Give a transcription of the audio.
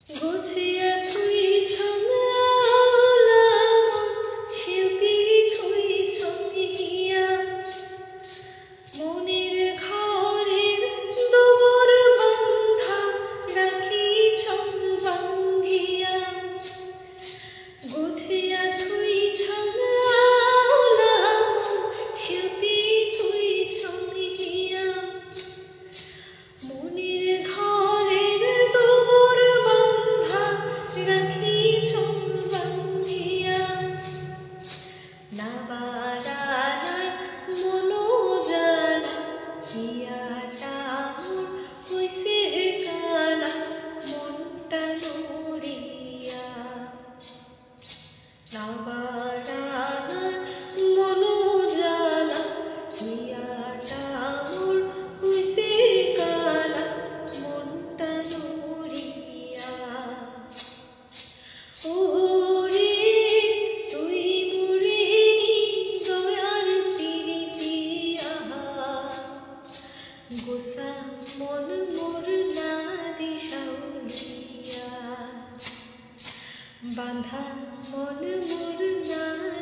গুছিয়ে তুই ছঙালাম শিল্পী তুই ছঙিয়া মনের ঘরের দোর বন্ধা রাখি চম্বাঙ্গিয়া গুছিয়া তুই ছঙালাম শিল্পী তুই ছঙিয়া মনের ঘরের দোর বন্ধা রাখি চম্বাঙ্গিয়া না বাড়ানায় মনোজালা হিয়াটা মোর হইছে কালা মনটা নড়িয়া না বাড়ানায় মনোজালা হিয়াটা মোর হইছে কালা মনটা নড়িয়া ওরে তুই মোরে দয়ার পিরিতিয়া গোসা মন মোর না দিশাউলিয়া বাঁধা মন মোর না